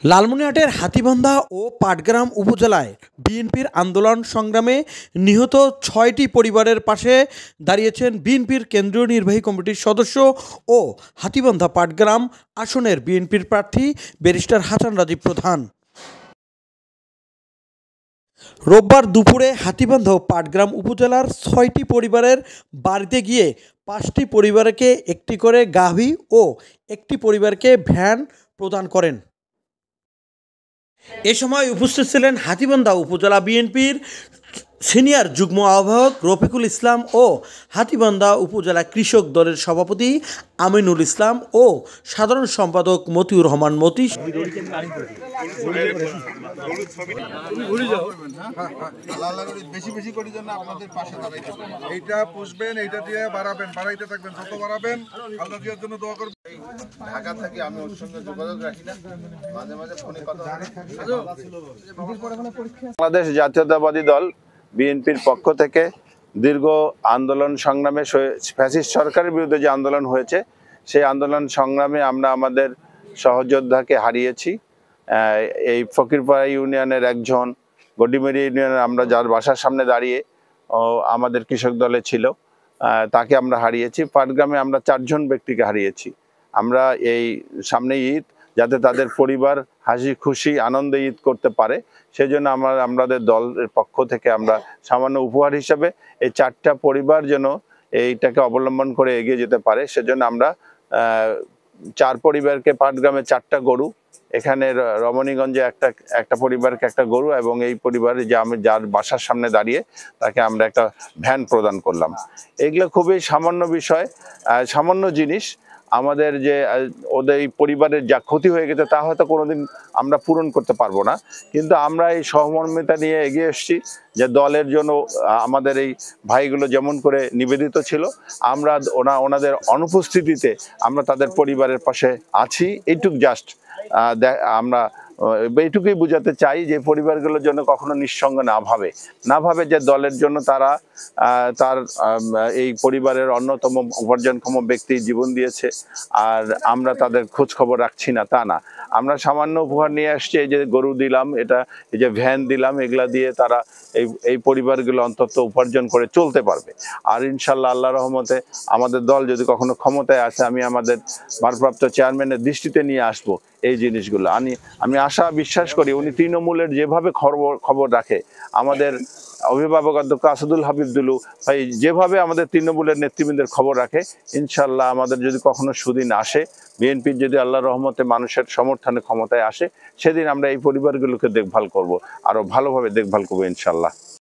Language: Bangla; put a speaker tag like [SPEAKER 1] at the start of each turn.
[SPEAKER 1] লালমনিরহাটের হাতীবান্ধা ও পাটগ্রাম উপজেলায় বিএনপির আন্দোলন সংগ্রামে নিহত ৬টি পরিবারের পাশে দাঁড়িয়েছেন বিএনপির কেন্দ্রীয় নির্বাহী কমিটির সদস্য ও হাতীবান্ধা পাটগ্রাম আসনের বিএনপির প্রার্থী ব্যারিস্টার হাসান রাজীব প্রধান। রোববার দুপুরে হাতীবান্ধা ও পাটগ্রাম উপজেলার ৬টি পরিবারের বাড়িতে গিয়ে ৫টি পরিবারকে একটি করে গাভী ও একটি পরিবারকে ভ্যান প্রদান করেন। এ সময় উপস্থিত ছিলেন হাতীবান্ধা উপজেলা বিএনপির সিনিয়র যুগ্ম আহ্বায়ক রফিকুল ইসলাম ও হাতীবান্ধা উপজেলা কৃষক দলের সভাপতি আমিনুল ইসলাম ও সাধারণ সম্পাদক মতিউর রহমান মতি।
[SPEAKER 2] ঢাকা থেকে আমি ওর সঙ্গে যোগাযোগ রাখি না, মাঝে মাঝে ফোনে কথা হয়। বাংলাদেশ জাতীয়তাবাদী দল বিএনপির পক্ষ থেকে দীর্ঘ আন্দোলন সংগ্রামে ফ্যাসিস্ট সরকারের বিরুদ্ধে যে আন্দোলন হয়েছে সেই আন্দোলন সংগ্রামে আমরা আমাদের সহযোদ্ধাকে হারিয়েছি। এই ফকিরপাড়া ইউনিয়নের একজন, গডিমেরি ইউনিয়নের আমরা যার বাসার সামনে দাঁড়িয়ে আমাদের কৃষক দলে ছিল তাকে আমরা হারিয়েছি। পাটগ্রামে আমরা 4 জন ব্যক্তিকে হারিয়েছি। আমরা এই সামনে ঈদ, যাতে তাদের পরিবার হাসি খুশি আনন্দে ঈদ করতে পারে, সেজন্য আমাদের দলের পক্ষ থেকে আমরা সামান্য উপহার হিসাবে এই 4টা পরিবার যেন এইটাকে অবলম্বন করে এগিয়ে যেতে পারে, সেজন্য আমরা 4 পরিবারকে পাটগ্রামে 4টা গরু, এখানে রমণীগঞ্জে একটা পরিবারকে একটা গরু এবং এই পরিবারে যে আমি যার বাসার সামনে দাঁড়িয়ে তাকে আমরা একটা ভ্যান প্রদান করলাম। এগুলো খুবই সামান্য বিষয়, সামান্য জিনিস। আমাদের যে ওদের এই পরিবারের যা ক্ষতি হয়ে গেছে তা হয়তো কোনোদিন আমরা পূরণ করতে পারবো না, কিন্তু আমরা এই সহমর্মিতা নিয়ে এগিয়ে এসেছি যে দলের জন্য আমাদের এই ভাইগুলো যেমন করে নিবেদিত ছিল, আমরা ওনাদের অনুপস্থিতিতে আমরা তাদের পরিবারের পাশে আছি। এইটুক জাস্ট আমরা এইটুকুই বোঝাতে চাই যে পরিবারগুলোর জন্য কখনো নিঃসঙ্গ না ভাবে যে দলের জন্য তার এই পরিবারের অন্যতম উপার্জনক্ষম ব্যক্তি জীবন দিয়েছে আর আমরা তাদের খোঁজ খবর রাখছি না, তা না। আমরা সামান্য উপহার নিয়ে আসছি, এই যে গরু দিলাম, এই যে ভ্যান দিলাম, এগুলা দিয়ে তারা এই পরিবারগুলো অন্তত উপার্জন করে চলতে পারবে। আর ইনশাল্লাহ আল্লাহ রহমতে আমাদের দল যদি কখনো ক্ষমতায় আসে, আমি আমাদের ভারপ্রাপ্ত চেয়ারম্যানের দৃষ্টিতে নিয়ে আসবো এই জিনিসগুলো। আমি আশা বিশ্বাস করি উনি তৃণমূলের যেভাবে খবর রাখে, আমাদের অভিভাবক অধ্যক্ষ আসাদুল হাবিব দুলু ভাই যেভাবে আমাদের তৃণমূলের নেতৃবৃন্দের খবর রাখে, ইনশাল্লাহ আমাদের যদি কখনো সুদিন আসে, বিএনপির যদি আল্লাহ রহমতে মানুষের সমর্থনে ক্ষমতায় আসে, সেদিন আমরা এই পরিবারগুলোকে দেখভাল করব, আরো ভালোভাবে দেখভাল করবো ইনশাল্লাহ।